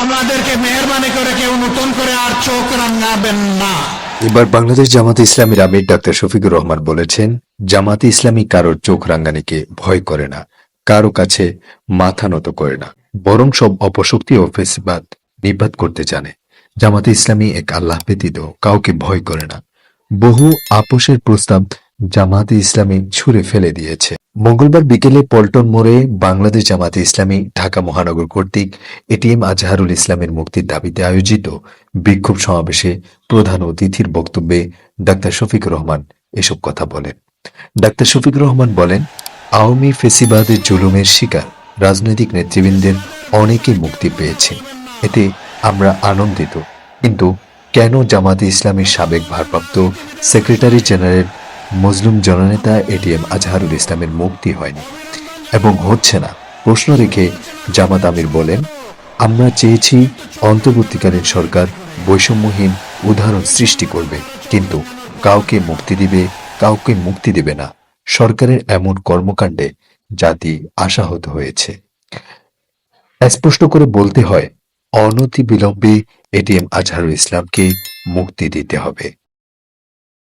আমাদেরকে মেহরবানি করে কেউ নতুন করে আর চোখ রাঙাবেন না। এবার বাংলাদেশ জামাতে ইসলামীর আমির ডাক্তার শফিকুর রহমান বলেছেন, জামাতে ইসলামী কারোর চোখ রাঙানিকে ভয় করে না, কারো কাছে মাথা নত করে না, বরং সব অপশক্তি ও ফেসিবাদ নিপাত করতে জানে। জামাতে ইসলামী এক আল্লাহ ব্যতীত কাউকে ভয় করে না। বহু আপোষের প্রস্তাব জামাতে ইসলামী ছুঁড়ে ফেলে দিয়েছে। মঙ্গলবার বিকেলে পল্টন মোড়ে বাংলাদেশ জামাতে ইসলামী ঢাকা মহানগর কর্তৃক এটিএম আজহারুল ইসলামের মুক্তির দাবিতে আয়োজিত বিক্ষোভ সমাবেশে প্রধান অতিথির বক্তব্যে ডাক্তার শফিকুর রহমান এসব কথা বলেন। ডাক্তার শফিকুর রহমান বলেন, আওয়ামী ফেসিবাদের জুলুমের শিকার রাজনৈতিক নেতৃবৃন্দের অনেকে মুক্তি পেয়েছে, এতে আমরা আনন্দিত। কিন্তু কেন জামাতে ইসলামীর সাবেক ভারপ্রাপ্ত সেক্রেটারি জেনারেল মজলুম জননেতা এটিএম আজহারুল ইসলামের মুক্তি হয়নি এবং হচ্ছে না প্রশ্ন রেখে জামাত আমির বলেন, আমরা চেয়েছি অন্তর্বর্তীকালীন সরকার বৈষম্যহীন উদাহরণ সৃষ্টি করবে, কিন্তু কাউকে মুক্তি দিবে, কাউকে মুক্তি দেবে না। সরকারের এমন কর্মকাণ্ডে জাতি আশাহত হয়েছে। স্পষ্ট করে বলতে হয়, অনতিবিলম্বে এটিএম আজহারুল ইসলামকে মুক্তি দিতে হবে।